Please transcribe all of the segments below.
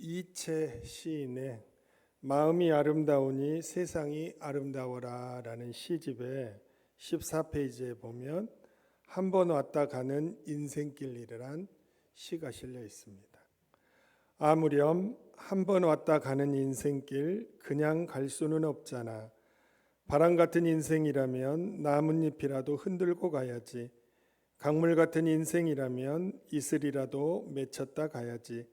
이채 시인의 마음이 아름다우니 세상이 아름다워라 라는 시집의 14페이지에 보면 한 번 왔다 가는 인생길이란 시가 실려 있습니다. 아무렴 한 번 왔다 가는 인생길 그냥 갈 수는 없잖아. 바람 같은 인생이라면 나뭇잎이라도 흔들고 가야지. 강물 같은 인생이라면 이슬이라도 맺혔다 가야지.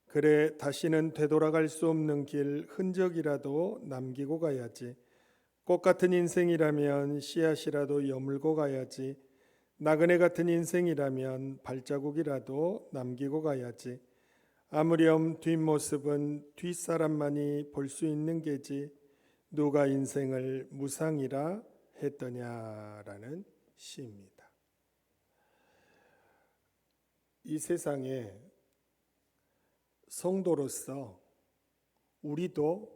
그래 다시는 되돌아갈 수 없는 길 흔적이라도 남기고 가야지. 꽃 같은 인생이라면 씨앗이라도 여물고 가야지. 나그네 같은 인생이라면 발자국이라도 남기고 가야지. 아무렴 뒷모습은 뒷사람만이 볼 수 있는 게지. 누가 인생을 무상이라 했더냐라는 시입니다. 이 세상에 성도로서 우리도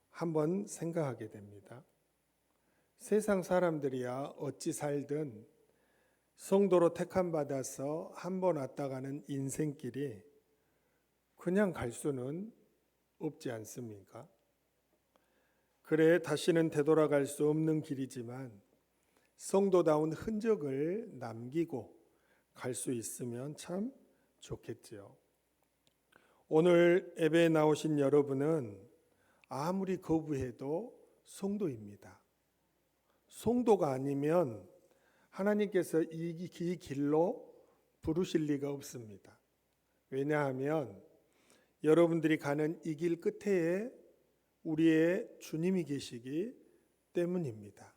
한번 생각하게 됩니다. 세상 사람들이야 어찌 살든 성도로 택함받아서 한번 왔다 가는 인생길이 그냥 갈 수는 없지 않습니까? 그래 다시는 되돌아갈 수 없는 길이지만 성도다운 흔적을 남기고 갈 수 있으면 참 좋겠지요. 오늘 예배에 나오신 여러분은 아무리 거부해도 성도입니다. 성도가 아니면 하나님께서 이 길로 부르실 리가 없습니다. 왜냐하면 여러분들이 가는 이 길 끝에 우리의 주님이 계시기 때문입니다.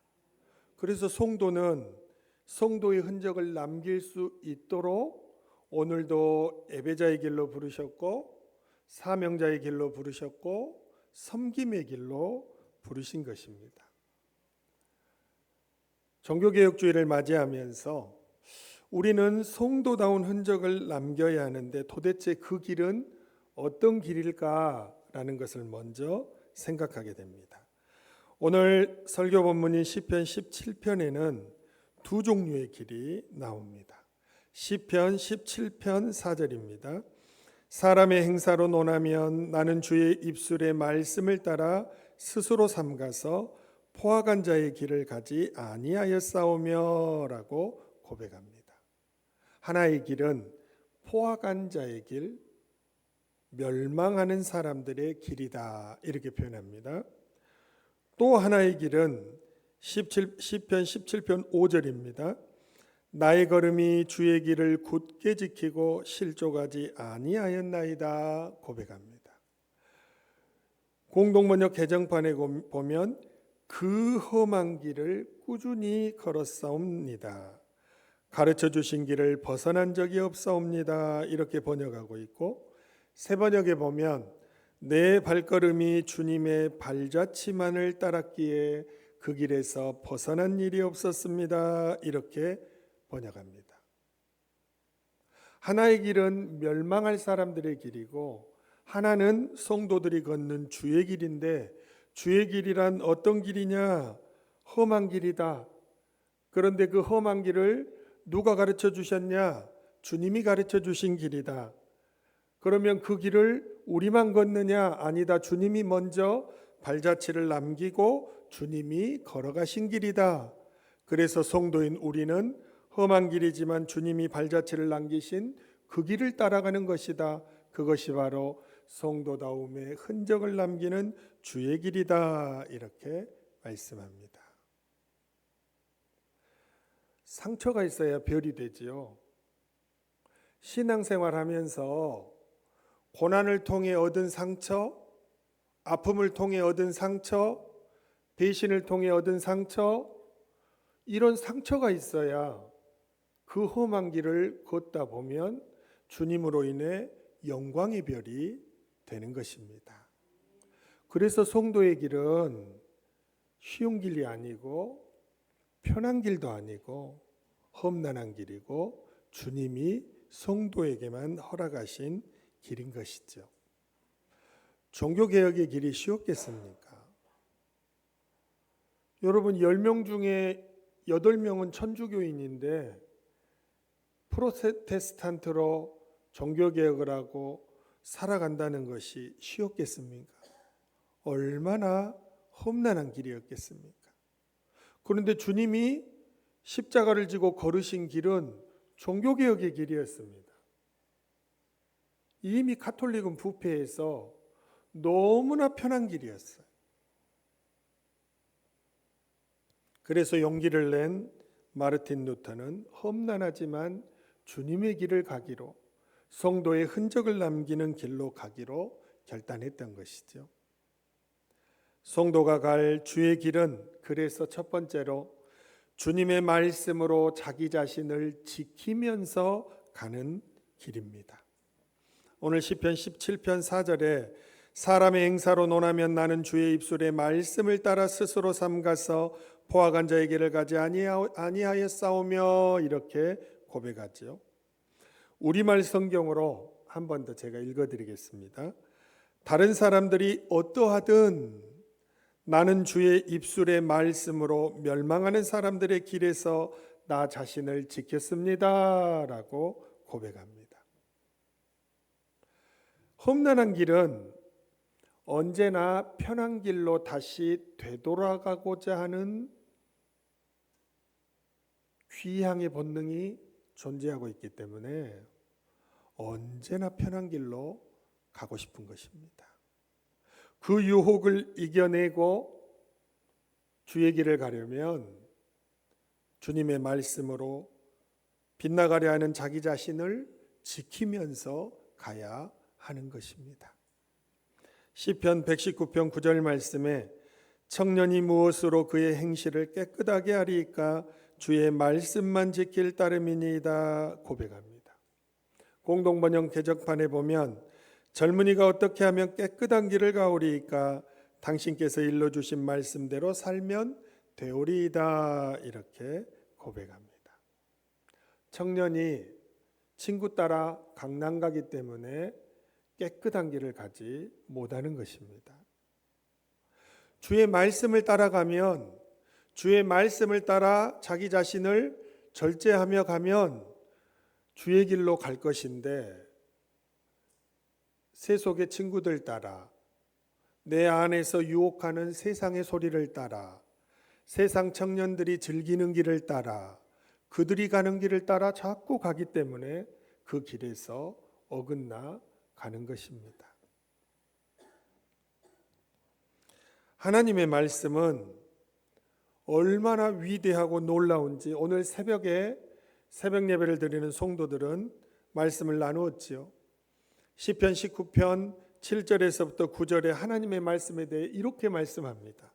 그래서 성도는 성도의 흔적을 남길 수 있도록 오늘도 예배자의 길로 부르셨고 사명자의 길로 부르셨고 섬김의 길로 부르신 것입니다. 종교개혁주의를 맞이하면서 우리는 성도다운 흔적을 남겨야 하는데 도대체 그 길은 어떤 길일까라는 것을 먼저 생각하게 됩니다. 오늘 설교 본문인 시편 17편에는 두 종류의 길이 나옵니다. 시편 17편 4절입니다. 사람의 행사로 논하면 나는 주의 입술의 말씀을 따라 스스로 삼가서 포악한 자의 길을 가지 아니하였사오며 라고 고백합니다. 하나의 길은 포악한 자의 길, 멸망하는 사람들의 길이다 이렇게 표현합니다. 또 하나의 길은 시편 17편 5절입니다. 나의 걸음이 주의 길을 굳게 지키고 실족하지 아니하였나이다 고백합니다. 공동번역 개정판에 보면 그 험한 길을 꾸준히 걸었사옵니다. 가르쳐 주신 길을 벗어난 적이 없사옵니다. 이렇게 번역하고 있고 새 번역에 보면 내 발걸음이 주님의 발자취만을 따랐기에 그 길에서 벗어난 일이 없었습니다. 이렇게 번역합니다. 하나의 길은 멸망할 사람들의 길이고 하나는 성도들이 걷는 주의 길인데 주의 길이란 어떤 길이냐? 험한 길이다. 그런데 그 험한 길을 누가 가르쳐 주셨냐? 주님이 가르쳐 주신 길이다. 그러면 그 길을 우리만 걷느냐? 아니다. 주님이 먼저 발자취를 남기고 주님이 걸어가신 길이다. 그래서 성도인 우리는 험한 길이지만 주님이 발자취를 남기신 그 길을 따라가는 것이다. 그것이 바로 성도다움의 흔적을 남기는 주의 길이다. 이렇게 말씀합니다. 상처가 있어야 별이 되지요. 신앙생활하면서 고난을 통해 얻은 상처, 아픔을 통해 얻은 상처, 배신을 통해 얻은 상처, 이런 상처가 있어야 그 험한 길을 걷다 보면 주님으로 인해 영광의 별이 되는 것입니다. 그래서 성도의 길은 쉬운 길이 아니고 편한 길도 아니고 험난한 길이고 주님이 성도에게만 허락하신 길인 것이죠. 종교개혁의 길이 쉬웠겠습니까? 여러분 10명 중에 8명은 천주교인인데 프로테스탄트로 종교개혁을 하고 살아간다는 것이 쉬웠겠습니까? 얼마나 험난한 길이었겠습니까? 그런데 주님이 십자가를 지고 걸으신 길은 종교개혁의 길이었습니다. 이미 가톨릭은 부패해서 너무나 편한 길이었어요. 그래서 용기를 낸 마르틴 루터는 험난하지만 주님의 길을 가기로, 성도의 흔적을 남기는 길로 가기로 결단했던 것이죠. 성도가 갈 주의 길은 그래서 첫 번째로 주님의 말씀으로 자기 자신을 지키면서 가는 길입니다. 오늘 시편 17편 4절에 사람의 행사로 논하면 나는 주의 입술의 말씀을 따라 스스로 삼가서 포악한 자의 길을 가지 아니하였사오며 이렇게 고백하죠. 우리말 성경으로 한 번 더 제가 읽어드리겠습니다. 다른 사람들이 어떠하든 나는 주의 입술의 말씀으로 멸망하는 사람들의 길에서 나 자신을 지켰습니다 라고 고백합니다. 험난한 길은 언제나 편한 길로 다시 되돌아가고자 하는 귀향의 본능이 존재하고 있기 때문에 언제나 편한 길로 가고 싶은 것입니다. 그 유혹을 이겨내고 주의 길을 가려면 주님의 말씀으로 빗나가려 하는 자기 자신을 지키면서 가야 하는 것입니다. 시편 119편 9절 말씀에 청년이 무엇으로 그의 행실을 깨끗하게 하리이까 주의 말씀만 지킬 따름이니이다 고백합니다. 공동번역 개정판에 보면 젊은이가 어떻게 하면 깨끗한 길을 가오리이까 당신께서 일러주신 말씀대로 살면 되오리이다 이렇게 고백합니다. 청년이 친구 따라 강남 가기 때문에 깨끗한 길을 가지 못하는 것입니다. 주의 말씀을 따라가면, 주의 말씀을 따라 자기 자신을 절제하며 가면 주의 길로 갈 것인데, 세속의 친구들 따라, 내 안에서 유혹하는 세상의 소리를 따라, 세상 청년들이 즐기는 길을 따라, 그들이 가는 길을 따라 자꾸 가기 때문에 그 길에서 어긋나 가는 것입니다. 하나님의 말씀은 얼마나 위대하고 놀라운지 오늘 새벽에 새벽 예배를 드리는 성도들은 말씀을 나누었지요. 시편 19편 7절에서부터 9절에 하나님의 말씀에 대해 이렇게 말씀합니다.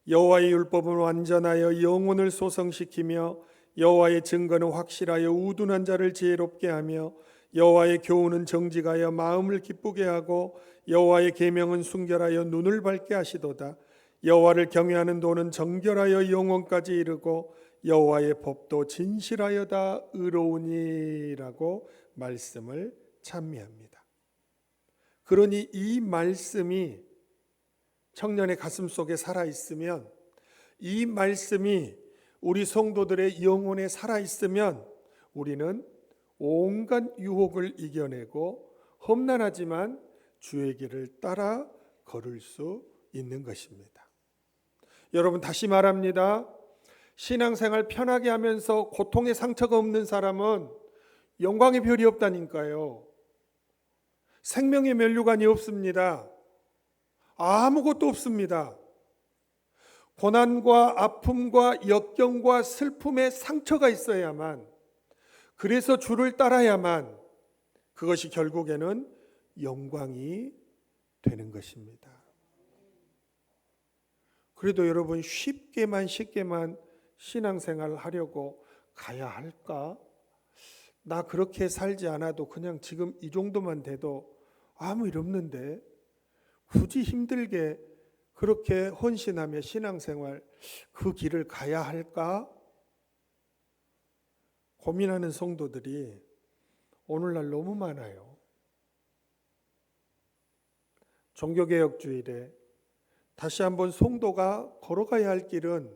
여호와의 율법은 완전하여 영혼을 소성시키며 여호와의 증거는 확실하여 우둔한 자를 지혜롭게 하며 여호와의 교훈은 정직하여 마음을 기쁘게 하고 여호와의 계명은 순결하여 눈을 밝게 하시도다. 여호와를 경외하는 도는 정결하여 영혼까지 이르고 여호와의 법도 진실하여다 의로우니라고 말씀을 찬미합니다. 그러니 이 말씀이 청년의 가슴 속에 살아있으면, 이 말씀이 우리 성도들의 영혼에 살아있으면 우리는 온갖 유혹을 이겨내고 험난하지만 주의 길을 따라 걸을 수 있는 것입니다. 여러분, 다시 말합니다. 신앙생활 편하게 하면서 고통의 상처가 없는 사람은 영광의 별이 없다니까요. 생명의 면류관이 없습니다. 아무것도 없습니다. 고난과 아픔과 역경과 슬픔의 상처가 있어야만, 그래서 주를 따라야만 그것이 결국에는 영광이 되는 것입니다. 그래도 여러분, 쉽게만 신앙생활을 하려고 가야 할까? 나 그렇게 살지 않아도 그냥 지금 이 정도만 돼도 아무 일 없는데 굳이 힘들게 그렇게 헌신하며 신앙생활 그 길을 가야 할까? 고민하는 성도들이 오늘날 너무 많아요. 종교개혁주일에 다시 한번 성도가 걸어가야 할 길은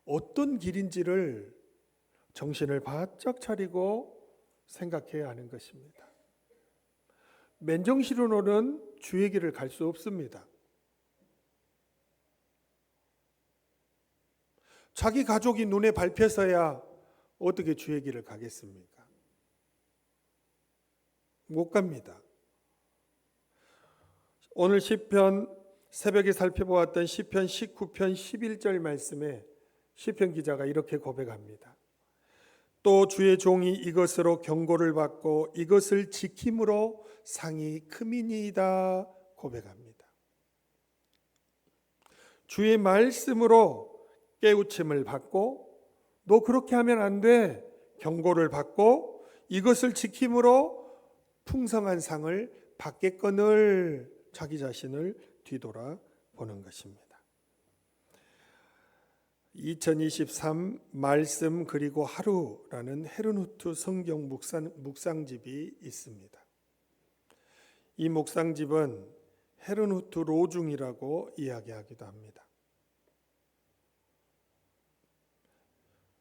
어떤 길인지를 정신을 바짝 차리고 생각해야 하는 것입니다. 맨정신으로는 주의 길을 갈 수 없습니다. 자기 가족이 눈에 밟혀서야 어떻게 주의 길을 가겠습니까? 못 갑니다. 오늘 시편 새벽에 살펴보았던 시편 19편 11절 말씀에 시편 기자가 이렇게 고백합니다. 또 주의 종이 이것으로 경고를 받고 이것을 지킴으로 상이 크미니이다 고백합니다. 주의 말씀으로 깨우침을 받고 너 그렇게 하면 안 돼 경고를 받고 이것을 지킴으로 풍성한 상을 받겠거늘 자기 자신을 뒤돌아보는 것입니다. 2023 말씀 그리고 하루라는 헤르누트 성경 묵상집이 있습니다. 이 묵상집은 헤르누트 로중이라고 이야기하기도 합니다.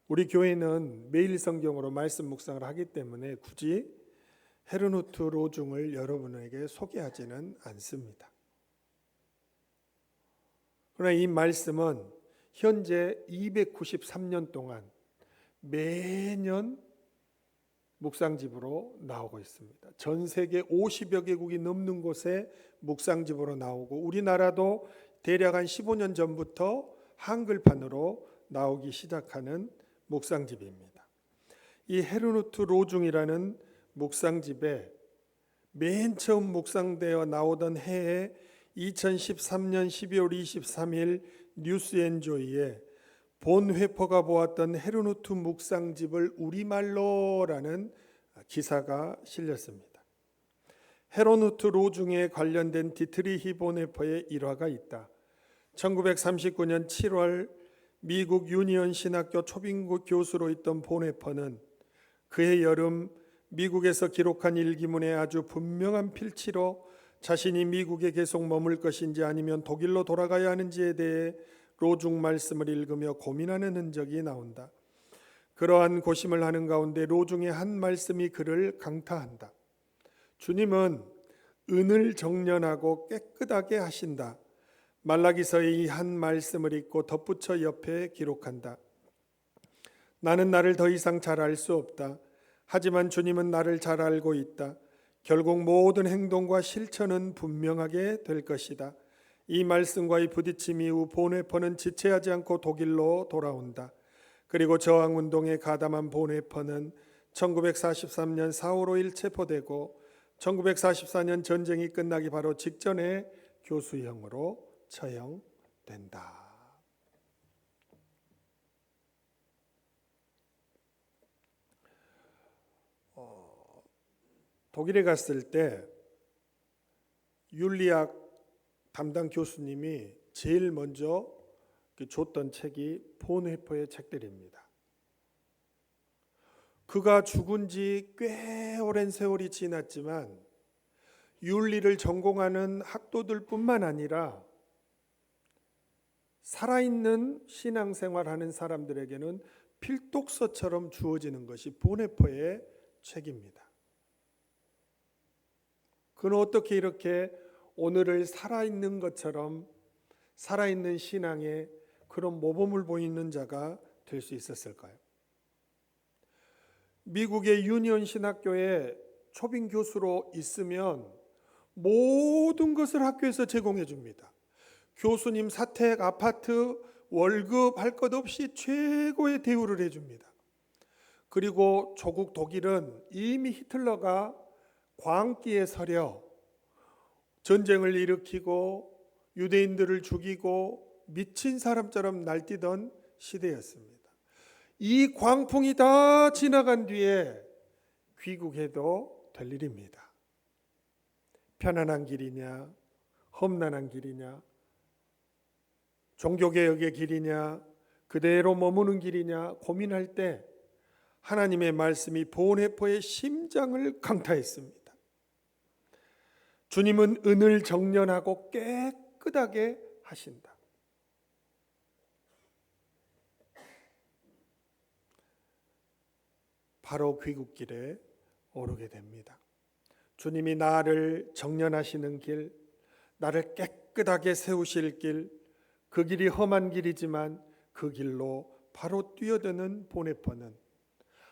우리 교회는 매일 성경으로 말씀 묵상을 하기 때문에 굳이 헤르누트 로중을 여러분에게 소개하지는 않습니다. 그러나 이 말씀은 현재 293년 동안 매년 묵상집으로 나오고 있습니다. 전 세계 50여 개국이 넘는 곳에 묵상집으로 나오고 우리나라도 대략 한 15년 전부터 한글판으로 나오기 시작하는 묵상집입니다. 이 헤르누트 로중이라는 묵상집에 맨 처음 묵상되어 나오던 해에 2013년 12월 23일 뉴스앤조이에 본 회퍼가 보았던 헤르누트 묵상집을 우리말로라는 기사가 실렸습니다. 헤르누트 로중에 관련된 디트리히 본 회퍼의 일화가 있다. 1939년 7월 미국 유니언 신학교 초빙고 교수로 있던 본 회퍼는 그해 여름 미국에서 기록한 일기문의 아주 분명한 필치로 자신이 미국에 계속 머물 것인지 아니면 독일로 돌아가야 하는지에 대해 로중 말씀을 읽으며 고민하는 흔적이 나온다. 그러한 고심을 하는 가운데 로중의 한 말씀이 그를 강타한다. 주님은 은을 정련하고 깨끗하게 하신다. 말라기서의 이 한 말씀을 읽고 덧붙여 옆에 기록한다. 나는 나를 더 이상 잘 알 수 없다. 하지만 주님은 나를 잘 알고 있다. 결국 모든 행동과 실천은 분명하게 될 것이다. 이 말씀과의 부딪힘 이후 본 회퍼는 지체하지 않고 독일로 돌아온다. 그리고 저항운동에 가담한 본 회퍼는 1943년 4월 5일 체포되고 1944년 전쟁이 끝나기 바로 직전에 교수형으로 처형된다. 독일에 갔을 때 윤리학 담당 교수님이 제일 먼저 줬던 책이 본 회퍼의 책들입니다. 그가 죽은 지 꽤 오랜 세월이 지났지만 윤리를 전공하는 학도들뿐만 아니라 살아있는 신앙생활하는 사람들에게는 필독서처럼 주어지는 것이 본 회퍼의 책입니다. 그는 어떻게 이렇게 오늘을 살아있는 것처럼 살아있는 신앙의 그런 모범을 보이는 자가 될 수 있었을까요? 미국의 유니온 신학교에 초빙 교수로 있으면 모든 것을 학교에서 제공해 줍니다. 교수님 사택, 아파트, 월급 할 것 없이 최고의 대우를 해줍니다. 그리고 조국 독일은 이미 히틀러가 광기에 서려 전쟁을 일으키고 유대인들을 죽이고 미친 사람처럼 날뛰던 시대였습니다. 이 광풍이 다 지나간 뒤에 귀국해도 될 일입니다. 편안한 길이냐, 험난한 길이냐, 종교개혁의 길이냐, 그대로 머무는 길이냐 고민할 때 하나님의 말씀이 본 회퍼의 심장을 강타했습니다. 주님은 은을 정련하고 깨끗하게 하신다. 바로 귀국길에 오르게 됩니다. 주님이 나를 정련하시는 길, 나를 깨끗하게 세우실 길, 그 길이 험한 길이지만 그 길로 바로 뛰어드는 보네퍼는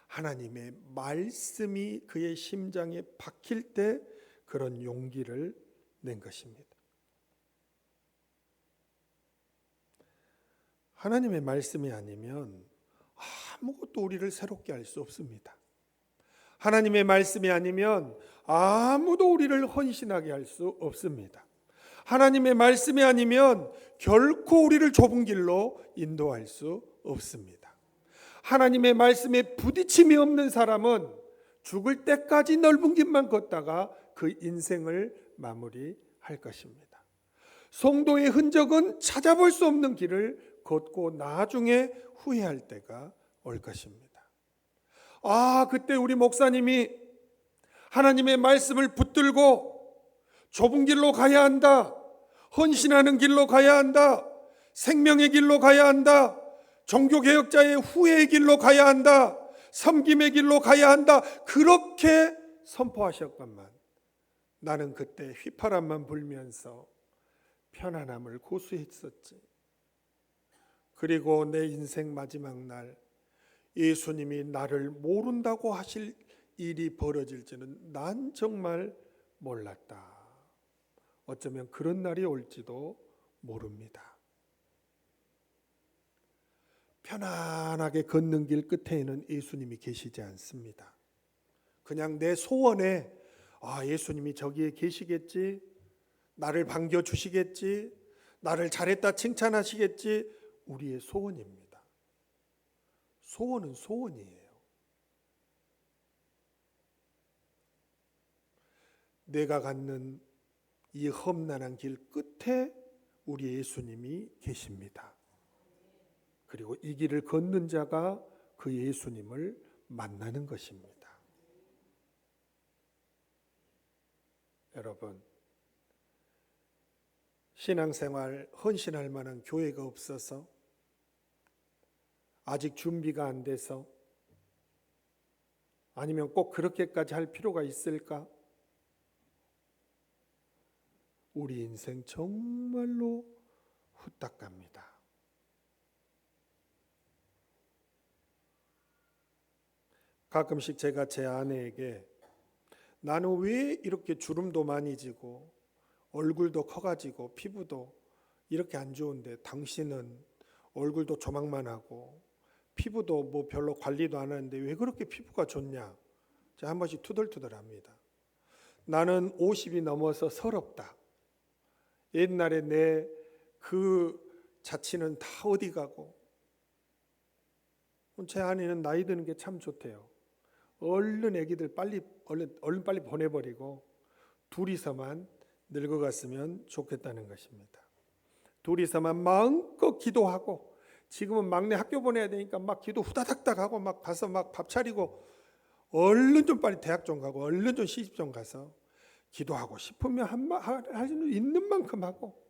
하나님의 말씀이 그의 심장에 박힐 때 그런 용기를 낸 것입니다. 하나님의 말씀이 아니면 아무것도 우리를 새롭게 할 수 없습니다. 하나님의 말씀이 아니면 아무도 우리를 헌신하게 할 수 없습니다. 하나님의 말씀이 아니면 결코 우리를 좁은 길로 인도할 수 없습니다. 하나님의 말씀에 부딪힘이 없는 사람은 죽을 때까지 넓은 길만 걷다가 그 인생을 마무리할 것입니다. 성도의 흔적은 찾아볼 수 없는 길을 걷고 나중에 후회할 때가 올 것입니다. 그때 우리 목사님이 하나님의 말씀을 붙들고 좁은 길로 가야 한다, 헌신하는 길로 가야 한다, 생명의 길로 가야 한다, 종교개혁자의 후회의 길로 가야 한다, 섬김의 길로 가야 한다, 그렇게 선포하셨건만 나는 그때 휘파람만 불면서 편안함을 고수했었지. 그리고 내 인생 마지막 날 예수님이 나를 모른다고 하실 일이 벌어질지는 난 정말 몰랐다. 어쩌면 그런 날이 올지도 모릅니다. 편안하게 걷는 길 끝에는 예수님이 계시지 않습니다. 그냥 내 소원에 예수님이 저기에 계시겠지, 나를 반겨주시겠지, 나를 잘했다 칭찬하시겠지, 우리의 소원입니다. 소원은 소원이에요. 내가 갖는 이 험난한 길 끝에 우리 예수님이 계십니다. 그리고 이 길을 걷는 자가 그 예수님을 만나는 것입니다. 여러분, 신앙생활 헌신할 만한 교회가 없어서, 아직 준비가 안 돼서, 아니면 꼭 그렇게까지 할 필요가 있을까? 우리 인생 정말로 후딱 갑니다. 가끔씩 제가 제 아내에게 나는 왜 이렇게 주름도 많이 지고 얼굴도 커가지고 피부도 이렇게 안 좋은데 당신은 얼굴도 조망만하고 피부도 뭐 별로 관리도 안 하는데 왜 그렇게 피부가 좋냐? 제가 한 번씩 투덜투덜합니다. 나는 50이 넘어서 서럽다. 옛날에 내 그 자취는 다 어디 가고, 제 아내는 나이 드는 게 참 좋대요. 얼른 애기들 얼른 빨리 보내버리고 둘이서만 늙어갔으면 좋겠다는 것입니다. 둘이서만 마음껏 기도하고, 지금은 막내 학교 보내야 되니까 막 기도 후다닥닥 하고 막 가서 막 밥 차리고, 얼른 좀 빨리 대학 좀 가고 얼른 좀 시집 좀 가서 기도하고 싶으면 할 수 있는 만큼 하고,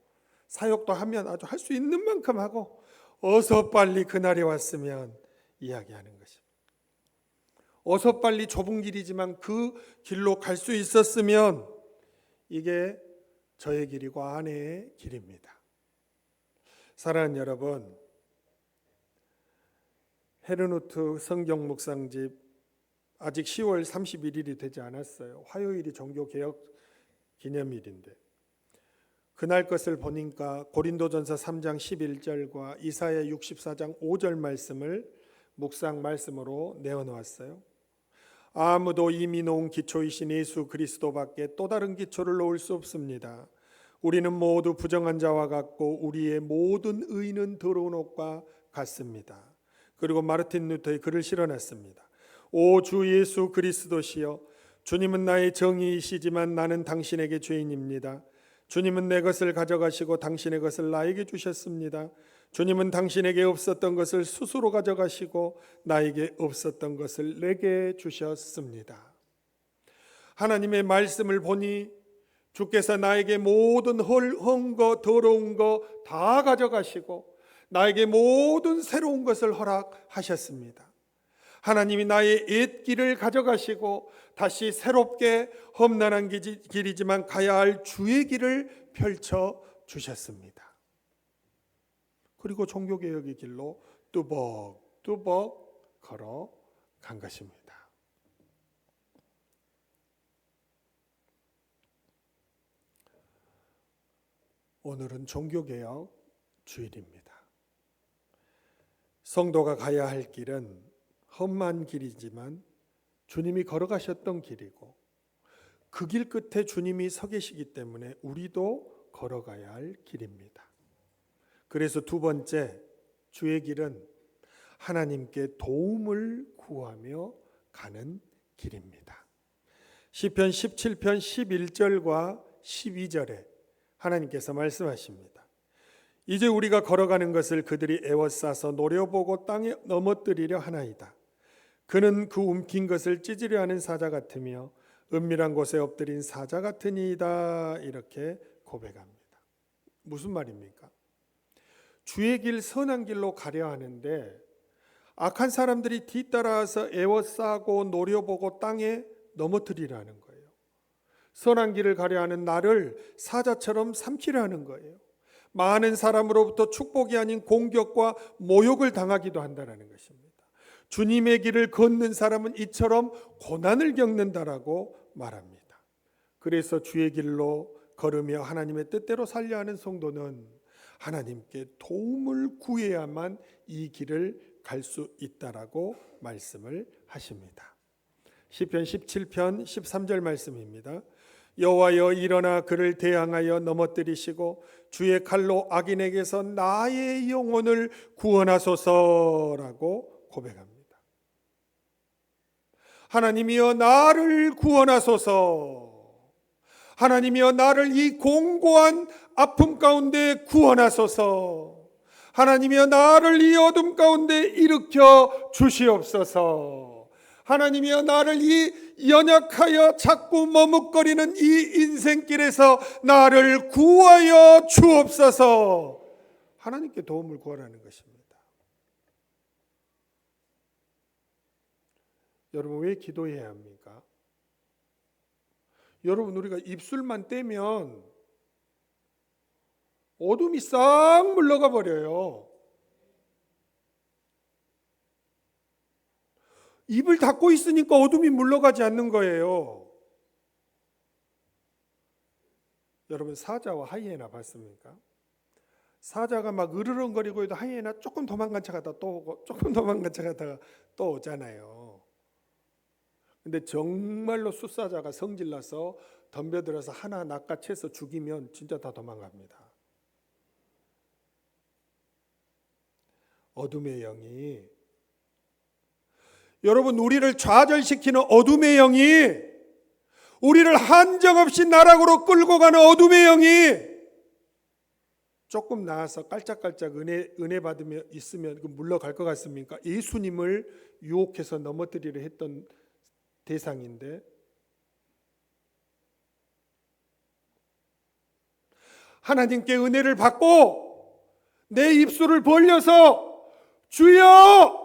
사역도 하면 아주 할 수 있는 만큼 하고, 어서 빨리 그날이 왔으면 이야기하는 것입니다. 어서 빨리 좁은 길이지만 그 길로 갈 수 있었으면, 이게 저의 길이고 아내의 길입니다. 사랑하는 여러분, 헤르누트 성경 묵상집 아직 10월 31일이 되지 않았어요. 화요일이 종교개혁 기념일인데, 그날 것을 보니까 고린도전서 3장 11절과 이사야 64장 5절 말씀을 묵상 말씀으로 내어놓았어요. 아무도 이미 놓은 기초이신 예수 그리스도밖에 또 다른 기초를 놓을 수 없습니다. 우리는 모두 부정한 자와 같고 우리의 모든 의는 더러운 옷과 같습니다. 그리고 마르틴 루터의 글을 실어놨습니다. 오 주 예수 그리스도시여, 주님은 나의 정의이시지만 나는 당신에게 죄인입니다. 주님은 내 것을 가져가시고 당신의 것을 나에게 주셨습니다. 주님은 당신에게 없었던 것을 스스로 가져가시고 나에게 없었던 것을 내게 주셨습니다. 하나님의 말씀을 보니 주께서 나에게 모든 헐은 거 더러운 거 다 가져가시고 나에게 모든 새로운 것을 허락하셨습니다. 하나님이 나의 옛 길을 가져가시고 다시 새롭게 험난한 길이지만 가야 할 주의 길을 펼쳐 주셨습니다. 그리고 종교개혁의 길로 뚜벅뚜벅 걸어간 것입니다. 오늘은 종교개혁 주일입니다. 성도가 가야 할 길은 험한 길이지만 주님이 걸어가셨던 길이고 그 길 끝에 주님이 서 계시기 때문에 우리도 걸어가야 할 길입니다. 그래서 두 번째, 주의 길은 하나님께 도움을 구하며 가는 길입니다. 시편 17편 11절과 12절에 하나님께서 말씀하십니다. 이제 우리가 걸어가는 것을 그들이 애워싸서 노려보고 땅에 넘어뜨리려 하나이다. 그는 그 움킨 것을 찢으려 하는 사자 같으며 은밀한 곳에 엎드린 사자 같으니이다. 이렇게 고백합니다. 무슨 말입니까? 주의 길, 선한 길로 가려 하는데 악한 사람들이 뒤따라서 애워싸고 노려보고 땅에 넘어뜨리려는 거예요. 선한 길을 가려 하는 나를 사자처럼 삼키려 하는 거예요. 많은 사람으로부터 축복이 아닌 공격과 모욕을 당하기도 한다는 것입니다. 주님의 길을 걷는 사람은 이처럼 고난을 겪는다라고 말합니다. 그래서 주의 길로 걸으며 하나님의 뜻대로 살려 하는 성도는 하나님께 도움을 구해야만 이 길을 갈 수 있다라고 말씀을 하십니다. 시편 17편 13절 말씀입니다. 여호와여 일어나 그를 대항하여 넘어뜨리시고 주의 칼로 악인에게서 나의 영혼을 구원하소서라고 고백합니다. 하나님이여 나를 구원하소서. 하나님이여 나를 이 공고한 아픔 가운데 구원하소서. 하나님이여 나를 이 어둠 가운데 일으켜 주시옵소서. 하나님이여 나를 이 연약하여 자꾸 머뭇거리는 이 인생길에서 나를 구하여 주옵소서. 하나님께 도움을 구하라는 것입니다. 여러분, 왜 기도해야 합니까? 여러분, 우리가 입술만 떼면 어둠이 싹 물러가 버려요. 입을 닫고 있으니까 어둠이 물러가지 않는 거예요. 여러분, 사자와 하이에나 봤습니까? 사자가 막 으르렁거리고 해도 하이에나 조금 도망간 척하다 또 오고 조금 도망간 척하다가 또 오잖아요. 근데 정말로 숫사자가 성질나서 덤벼들어서 하나 낚아채서 죽이면 진짜 다 도망갑니다. 어둠의 영이, 여러분, 우리를 좌절시키는 어둠의 영이, 우리를 한정없이 나락으로 끌고 가는 어둠의 영이 조금 나아서 깔짝깔짝 은혜 받으며 있으면 물러갈 것 같습니까? 예수님을 유혹해서 넘어뜨리려 했던 대상인데, 하나님께 은혜를 받고 내 입술을 벌려서 주여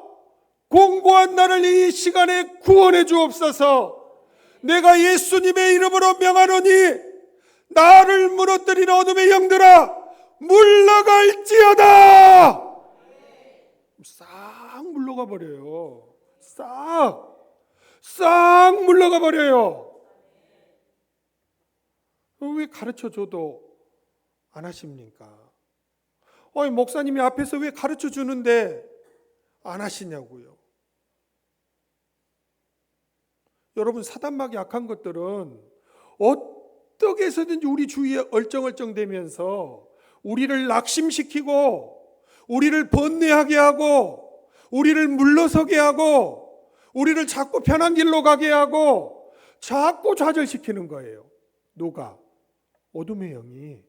공고한 나를 이 시간에 구원해 주옵소서. 내가 예수님의 이름으로 명하노니 나를 무너뜨리는 어둠의 영들아 물러갈지어다. 싹 물러가 버려요. 싹 물러가 버려요. 왜 가르쳐줘도 안 하십니까? 목사님이 앞에서 왜 가르쳐주는데 안 하시냐고요. 여러분, 사단막이 약한 것들은 어떻게 해서든지 우리 주위에 얼쩡얼쩡대면서 우리를 낙심시키고 우리를 번뇌하게 하고 우리를 물러서게 하고 우리를 자꾸 편한 길로 가게 하고 자꾸 좌절시키는 거예요. 누가? 어둠의 영이.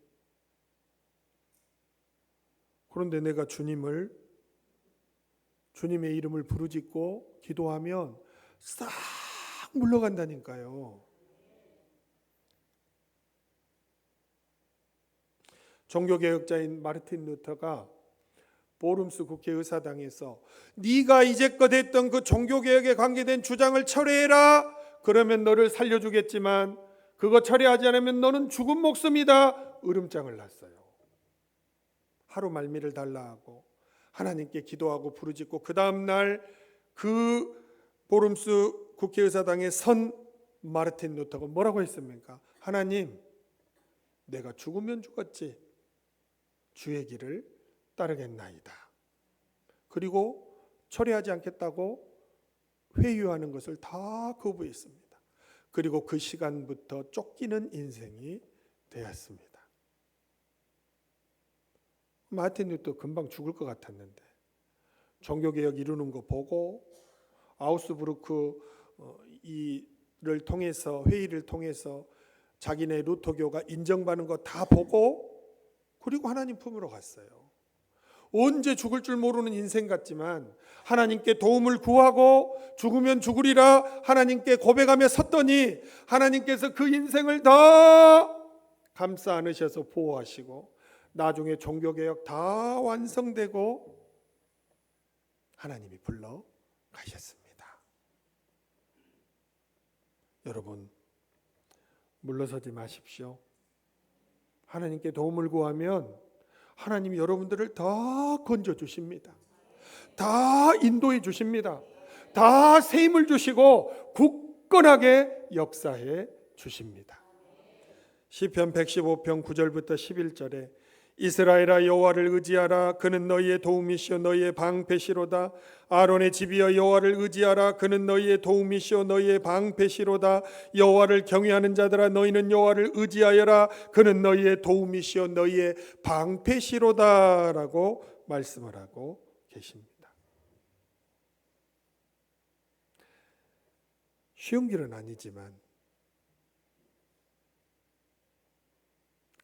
그런데 내가 주님의 이름을 부르짖고 기도하면 싹 물러간다니까요. 종교개혁자인 마르틴 루터가 보름스 국회의사당에서 네가 이제껏 했던 그 종교개혁에 관계된 주장을 철회해라. 그러면 너를 살려주겠지만 그거 철회하지 않으면 너는 죽은 목숨이다. 으름장을 놨어요. 하루 말미를 달라 하고 하나님께 기도하고 부르짖고 그 다음 날 그 보름스 국회의사당에 선 마르틴 루터가 뭐라고 했습니까? 하나님, 내가 죽으면 죽었지 주의 길을 따르겠나이다. 그리고 철회하지 않겠다고 회유하는 것을 다 거부했습니다. 그리고 그 시간부터 쫓기는 인생이 되었습니다. 마틴 루터 금방 죽을 것 같았는데 종교개혁 이루는 거 보고 아우스부르크 이를 통해서 회의를 통해서 자기네 루터교가 인정받는 거 다 보고 그리고 하나님 품으로 갔어요. 언제 죽을 줄 모르는 인생 같지만 하나님께 도움을 구하고 죽으면 죽으리라 하나님께 고백하며 섰더니 하나님께서 그 인생을 다 감싸 안으셔서 보호하시고 나중에 종교개혁 다 완성되고 하나님이 불러 가셨습니다. 여러분, 물러서지 마십시오. 하나님께 도움을 구하면 하나님이 여러분들을 다 건져주십니다. 다 인도해 주십니다. 다 새 힘을 주시고 굳건하게 역사해 주십니다. 시편 115편 9절부터 11절에 이스라엘아 여호와를 의지하라. 그는 너희의 도움이시오 너희의 방패시로다. 아론의 집이여 여호와를 의지하라. 그는 너희의 도움이시오 너희의 방패시로다. 여호와를 경외하는 자들아 너희는 여호와를 의지하여라. 그는 너희의 도움이시오 너희의 방패시로다 라고 말씀을 하고 계십니다. 쉬운 길은 아니지만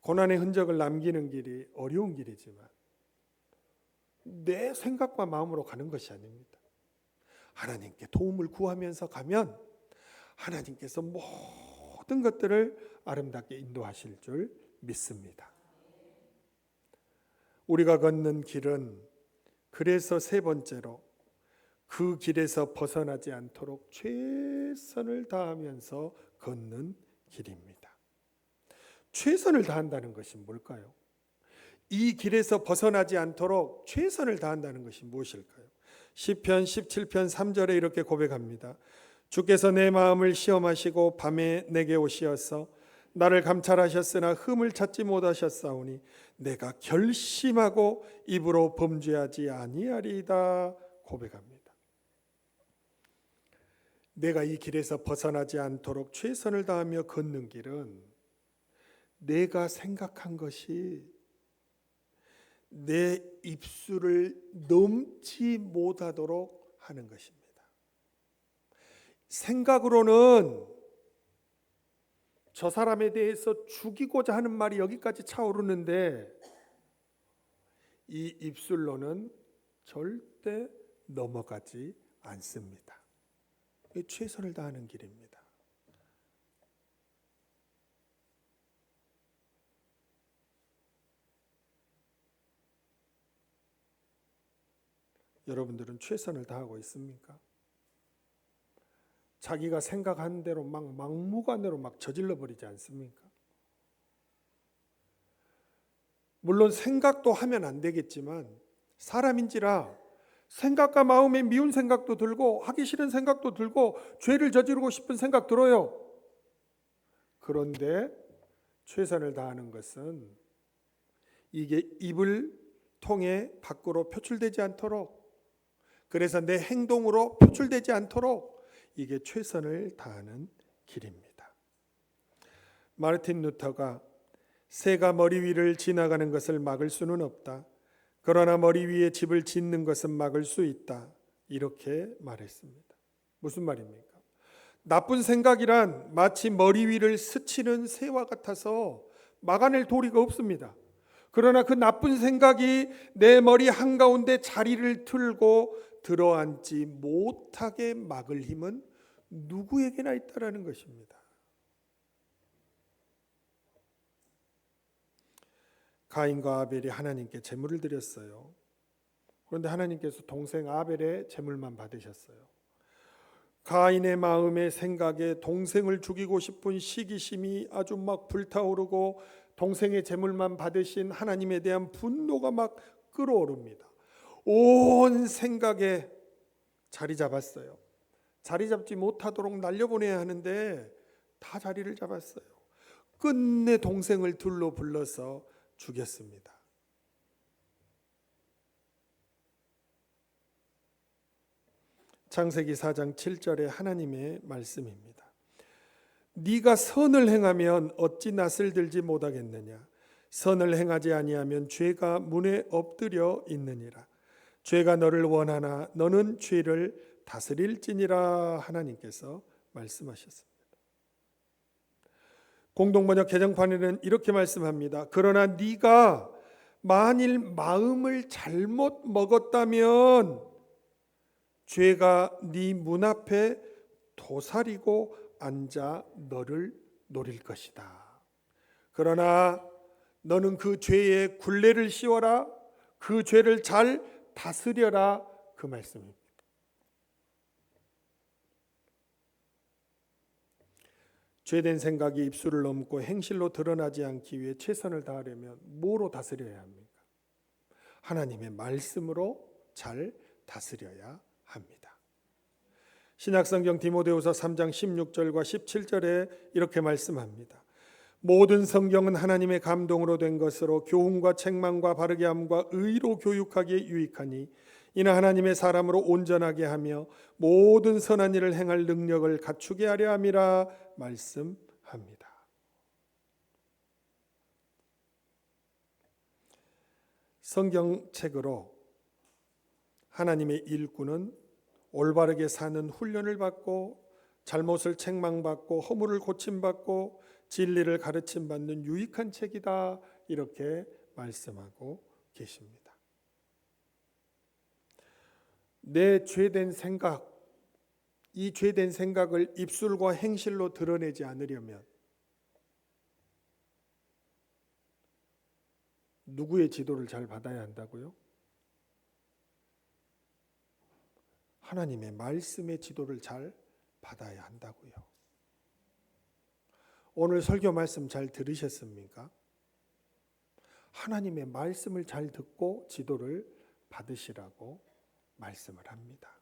고난의 흔적을 남기는 길이 어려운 길이지만 내 생각과 마음으로 가는 것이 아닙니다. 하나님께 도움을 구하면서 가면 하나님께서 모든 것들을 아름답게 인도하실 줄 믿습니다. 우리가 걷는 길은 그래서 세 번째로 그 길에서 벗어나지 않도록 최선을 다하면서 걷는 길입니다. 최선을 다한다는 것이 뭘까요? 이 길에서 벗어나지 않도록 최선을 다한다는 것이 무엇일까요? 시편 17편 3절에 이렇게 고백합니다. 주께서 내 마음을 시험하시고 밤에 내게 오시어서 나를 감찰하셨으나 흠을 찾지 못하셨사오니 내가 결심하고 입으로 범죄하지 아니하리이다 고백합니다. 내가 이 길에서 벗어나지 않도록 최선을 다하며 걷는 길은 내가 생각한 것이 내 입술을 넘지 못하도록 하는 것입니다. 생각으로는 저 사람에 대해서 죽이고자 하는 말이 여기까지 차오르는데 이 입술로는 절대 넘어가지 않습니다. 최선을 다하는 길입니다. 여러분들은 최선을 다하고 있습니까? 자기가 생각한 대로 막무가내로 저질러 버리지 않습니까? 물론 생각도 하면 안 되겠지만 사람인지라 생각과 마음에 미운 생각도 들고 하기 싫은 생각도 들고 죄를 저지르고 싶은 생각 들어요. 그런데 최선을 다하는 것은 이게 입을 통해 밖으로 표출되지 않도록, 그래서 내 행동으로 표출되지 않도록 이게 최선을 다하는 길입니다. 마르틴 루터가 새가 머리 위를 지나가는 것을 막을 수는 없다. 그러나 머리 위에 집을 짓는 것은 막을 수 있다. 이렇게 말했습니다. 무슨 말입니까? 나쁜 생각이란 마치 머리 위를 스치는 새와 같아서 막아낼 도리가 없습니다. 그러나 그 나쁜 생각이 내 머리 한가운데 자리를 틀고 들어앉지 못하게 막을 힘은 누구에게나 있다라는 것입니다. 가인과 아벨이 하나님께 제물을 드렸어요. 그런데 하나님께서 동생 아벨의 제물만 받으셨어요. 가인의 마음의 생각에 동생을 죽이고 싶은 시기심이 아주 막 불타오르고 동생의 제물만 받으신 하나님에 대한 분노가 막 끓어오릅니다. 온 생각에 자리 잡았어요. 자리 잡지 못하도록 날려보내야 하는데 다 자리를 잡았어요. 끝내 동생을 둘러 불러서 죽였습니다. 창세기 4장 7절에 하나님의 말씀입니다. 네가 선을 행하면 어찌 낯을 들지 못하겠느냐. 선을 행하지 아니하면 죄가 문에 엎드려 있느니라. 죄가 너를 원하나 너는 죄를 다스릴지니라. 하나님께서 말씀하셨습니다. 공동번역 개정판에는 이렇게 말씀합니다. 그러나 네가 만일 마음을 잘못 먹었다면 죄가 네 문 앞에 도사리고 앉아 너를 노릴 것이다. 그러나 너는 그 죄의 굴레를 씌워라. 그 죄를 잘 다스려라. 그 말씀입니다. 죄된 생각이 입술을 넘고 행실로 드러나지 않기 위해 최선을 다하려면 뭐로 다스려야 합니까? 하나님의 말씀으로 잘 다스려야 합니다. 신약성경 디모데후서 3장 16절과 17절에 이렇게 말씀합니다. 모든 성경은 하나님의 감동으로 된 것으로 교훈과 책망과 바르게 함과 의로 교육하기에 유익하니 이는 하나님의 사람으로 온전하게 하며 모든 선한 일을 행할 능력을 갖추게 하려 함이라 말씀합니다. 성경책으로 하나님의 일꾼은 올바르게 사는 훈련을 받고 잘못을 책망받고 허물을 고침받고 진리를 가르침받는 유익한 책이다. 이렇게 말씀하고 계십니다. 내 죄된 생각, 이 죄된 생각을 입술과 행실로 드러내지 않으려면 누구의 지도를 잘 받아야 한다고요? 하나님의 말씀의 지도를 잘 받아야 한다고요. 오늘 설교 말씀 잘 들으셨습니까? 하나님의 말씀을 잘 듣고 지도를 받으시라고 말씀을 합니다.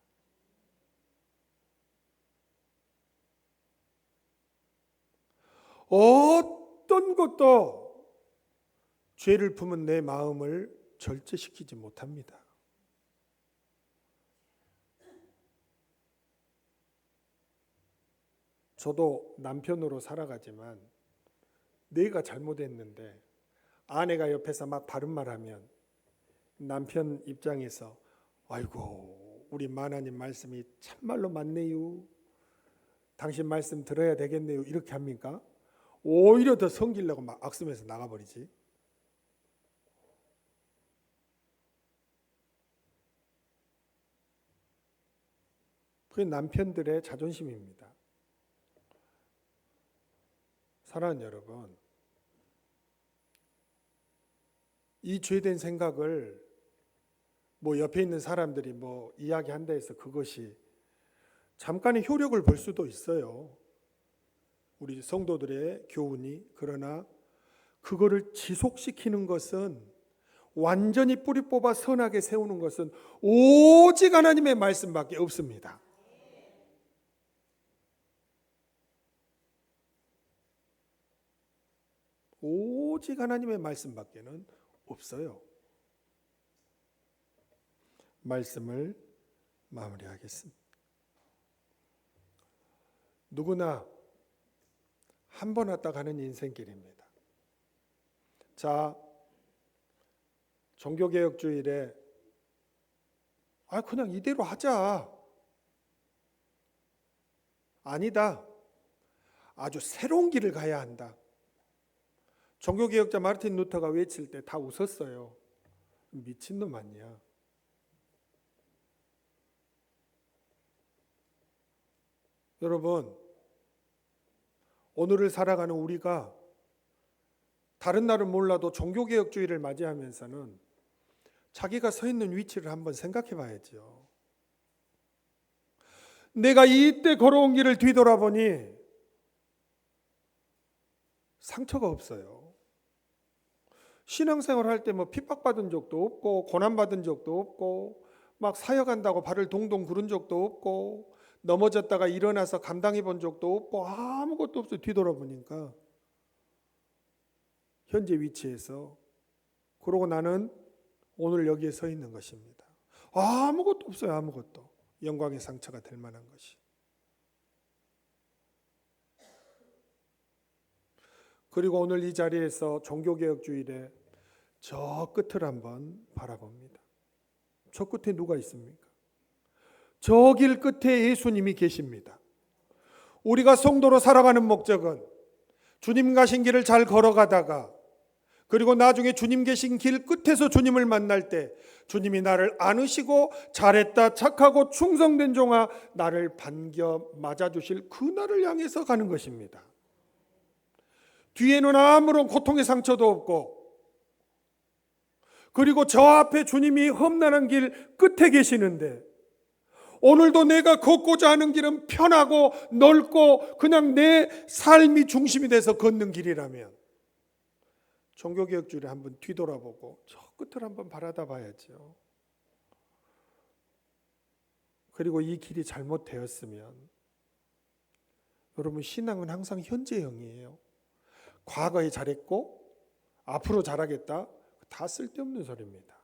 어떤 것도 죄를 품은 내 마음을 절제시키지 못합니다. 저도 남편으로 살아가지만 내가 잘못했는데 아내가 옆에서 막 바른 말하면 남편 입장에서 아이고 우리 마나님 말씀이 참말로 맞네요. 당신 말씀 들어야 되겠네요. 이렇게 합니까? 오히려 더 성기려고 막 악쓰면서 나가버리지. 그게 남편들의 자존심입니다. 사랑하는 여러분, 이 죄된 생각을 뭐 옆에 있는 사람들이 뭐 이야기한다 해서 그것이 잠깐의 효력을 볼 수도 있어요. 우리 성도들의 교훈이. 그러나 그거를 지속시키는 것은, 완전히 뿌리 뽑아 선하게 세우는 것은 오직 하나님의 말씀밖에 없습니다. 오직 하나님의 말씀밖에는 없어요. 말씀을 마무리하겠습니다. 누구나 한 번 왔다 가는 인생길입니다. 자, 종교개혁주일에 그냥 이대로 하자. 아니다. 아주 새로운 길을 가야 한다. 종교개혁자 마르틴 루터가 외칠 때 다 웃었어요. 미친놈 아니야. 여러분, 오늘을 살아가는 우리가 다른 날은 몰라도 종교개혁주의를 맞이하면서는 자기가 서 있는 위치를 한번 생각해 봐야죠. 내가 이때 걸어온 길을 뒤돌아보니 상처가 없어요. 신앙생활 할 때 뭐 핍박받은 적도 없고 고난받은 적도 없고 막 사역한다고 발을 동동 구른 적도 없고 넘어졌다가 일어나서 감당해 본 적도 없고 아무것도 없어요. 뒤돌아보니까 현재 위치에서. 그러고 나는 오늘 여기에 서 있는 것입니다. 아무것도 없어요. 아무것도. 영광의 상처가 될 만한 것이. 그리고 오늘 이 자리에서 종교개혁주일에 저 끝을 한번 바라봅니다. 저 끝에 누가 있습니까? 저 길 끝에 예수님이 계십니다. 우리가 성도로 살아가는 목적은 주님 가신 길을 잘 걸어가다가 그리고 나중에 주님 계신 길 끝에서 주님을 만날 때 주님이 나를 안으시고 잘했다 착하고 충성된 종아 나를 반겨 맞아주실 그날을 향해서 가는 것입니다. 뒤에는 아무런 고통의 상처도 없고 그리고 저 앞에 주님이 험난한 길 끝에 계시는데 오늘도 내가 걷고자 하는 길은 편하고 넓고 그냥 내 삶이 중심이 돼서 걷는 길이라면 종교개혁주일에 한번 뒤돌아보고 저 끝을 한번 바라다 봐야죠. 그리고 이 길이 잘못되었으면 여러분 신앙은 항상 현재형이에요. 과거에 잘했고 앞으로 잘하겠다 다 쓸데없는 소리입니다.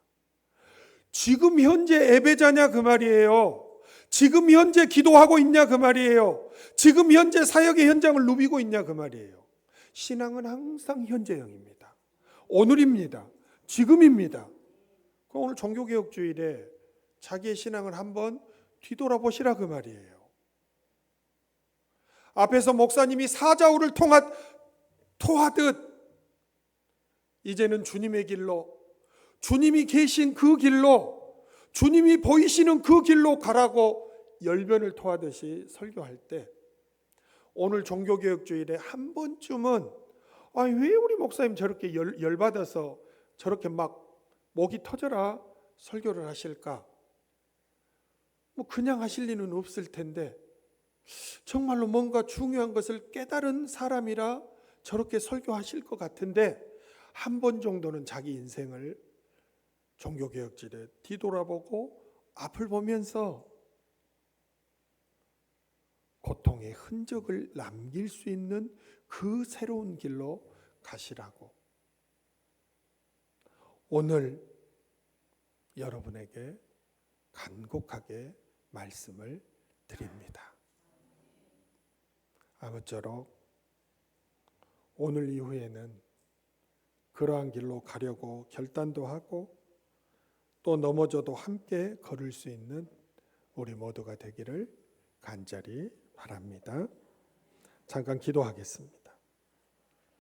지금 현재 예배자냐 그 말이에요. 지금 현재 기도하고 있냐 그 말이에요. 지금 현재 사역의 현장을 누비고 있냐 그 말이에요. 신앙은 항상 현재형입니다. 오늘입니다. 지금입니다. 오늘 종교개혁주일에 자기의 신앙을 한번 뒤돌아보시라 그 말이에요. 앞에서 목사님이 사자우를 토하듯 이제는 주님의 길로 주님이 계신 그 길로 주님이 보이시는 그 길로 가라고 열변을 토하듯이 설교할 때 오늘 종교개혁주일에 한 번쯤은 왜 우리 목사님 저렇게 열받아서 저렇게 막 목이 터져라 설교를 하실까? 뭐 그냥 하실 리는 없을 텐데 정말로 뭔가 중요한 것을 깨달은 사람이라 저렇게 설교하실 것 같은데 한 번 정도는 자기 인생을 종교개혁질에 뒤돌아보고 앞을 보면서 고통의 흔적을 남길 수 있는 그 새로운 길로 가시라고 오늘 여러분에게 간곡하게 말씀을 드립니다. 아무쪼록 오늘 이후에는 그러한 길로 가려고 결단도 하고 또 넘어져도 함께 걸을 수 있는 우리 모두가 되기를 간절히 바랍니다. 잠깐 기도하겠습니다.